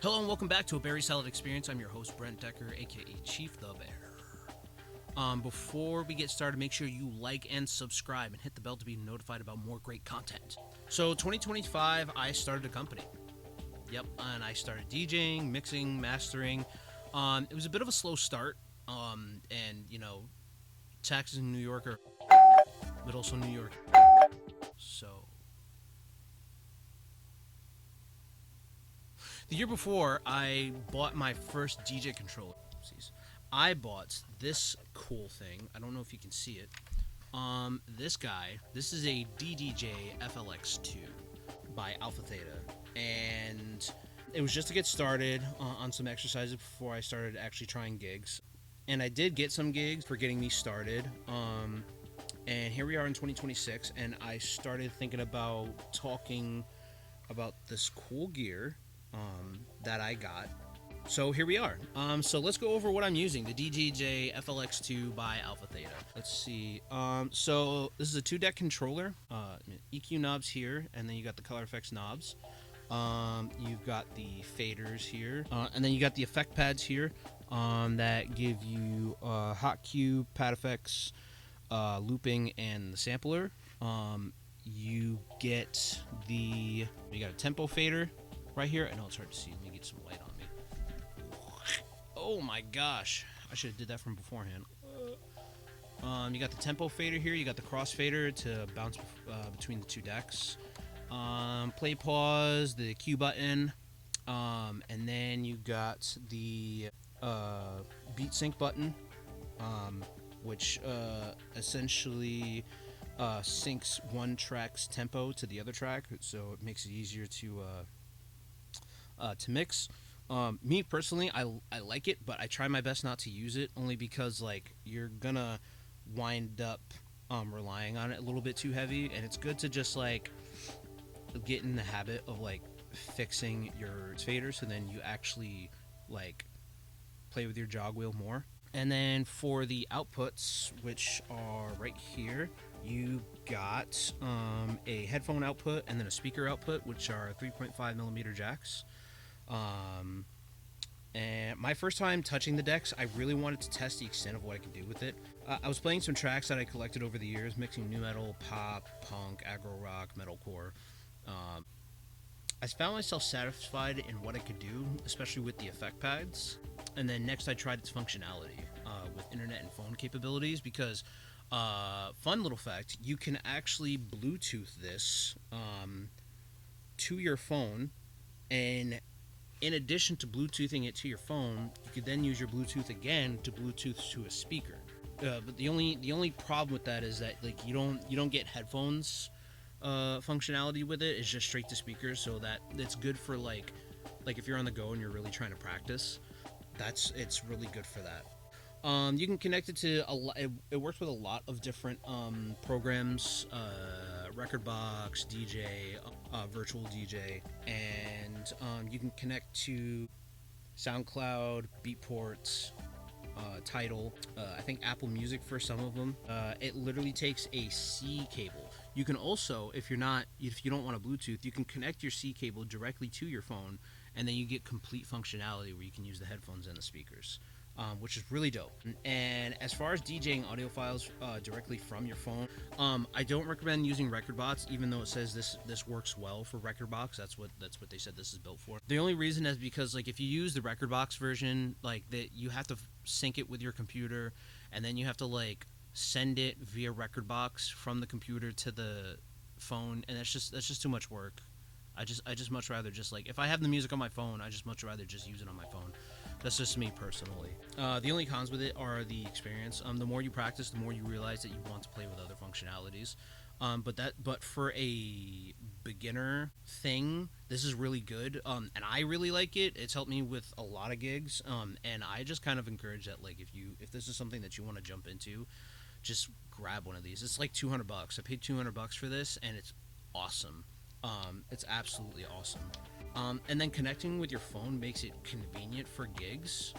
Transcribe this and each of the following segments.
Hello and welcome back to a Berry Salad Experience. I'm your host, Brent Decker, aka Chief the Bear. Before we get started, make sure you like and subscribe and hit the bell to be notified about more great content. So, 2025, I started a company. Yep, and I started DJing, mixing, mastering. It was a bit of a slow start, and taxes in New York are, but also New York. So, the year before, I bought my first DJ controller. I bought this cool thing. I don't know if you can see it. This guy. This is a Djay flx2 by Alpha Theta, and it was just to get started on some exercises before I started actually trying gigs. And I did get some gigs for getting me started. And here we are in 2026, and I started thinking about talking about this cool gear that I got. So here we are. So let's go over what I'm using. The Djay flx2 by Alpha Theta. Let's see. So this is a 2-deck controller. EQ knobs here, and then you got the color effects knobs. You've got the faders here, and then you got the effect pads here that give you hot cue, pad effects, looping, and the sampler. You got a tempo fader right here. I know it's hard to see. Let me get some light on me. Oh my gosh, I should have did that from beforehand. You got the tempo fader here. You got the cross fader to bounce between the two decks. Play pause, the Q button, and then you got the beat sync button, which essentially syncs one track's tempo to the other track, so it makes it easier to mix. Me personally, I like it, but I try my best not to use it, only because like you're gonna wind up relying on it a little bit too heavy, and it's good to just like get in the habit of like fixing your fader, so then you actually like play with your jog wheel more. And then for the outputs, which are right here, you got a headphone output and then a speaker output, which are 3.5 millimeter jacks. And my first time touching the decks, I really wanted to test the extent of what I could do with it. I was playing some tracks that I collected over the years, mixing nu metal, pop, punk, aggro rock, metalcore. I found myself satisfied in what I could do, especially with the effect pads. And then next I tried its functionality with internet and phone capabilities, because fun little fact, you can actually Bluetooth this to your phone, and in addition to Bluetoothing it to your phone, you could then use your Bluetooth again to Bluetooth to a speaker. But the only problem with that is that like you don't get headphones functionality with it. It's just straight to speakers, so that it's good for like if you're on the go and you're really trying to practice. It's really good for that. You can connect it to a lot. It works with a lot of different programs, Rekordbox, Djay, Virtual DJ, and you can connect to SoundCloud, Beatport, Tidal. I think Apple Music for some of them. It literally takes a C cable. You can also, if you don't want a Bluetooth, you can connect your C cable directly to your phone, and then you get complete functionality where you can use the headphones and the speakers. Which is really dope. And as far as DJing audio files directly from your phone, I don't recommend using Rekordbox, even though it says this works well for Rekordbox. That's what they said this is built for. The only reason is because like if you use the Rekordbox version, like that you have to sync it with your computer, and then you have to like send it via Rekordbox from the computer to the phone, and that's just too much work. I just much rather just like if I have the music on my phone, I just much rather just use it on my phone. That's just me personally. The only cons with it are the experience. The more you practice, the more you realize that you want to play with other functionalities. But for a beginner thing, this is really good. And I really like it. It's helped me with a lot of gigs. And I just kind of encourage that like if this is something that you want to jump into, just grab one of these. It's like $200. I paid $200 for this, and it's awesome. It's absolutely awesome. And then connecting with your phone makes it convenient for gigs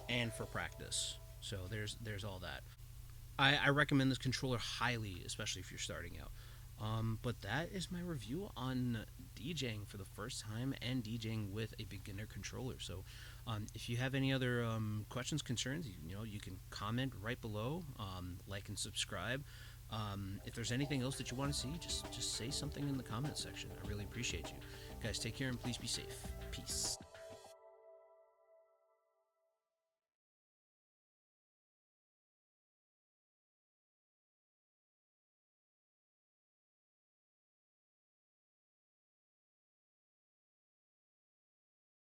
and for practice. So there's all that. I recommend this controller highly, especially if you're starting out. But that is my review on DJing for the first time and DJing with a beginner controller. So, if you have any other questions, concerns, you can comment right below, like and subscribe. If there's anything else that you want to see, just say something in the comment section. I really appreciate you guys. Take care and please be safe. Peace.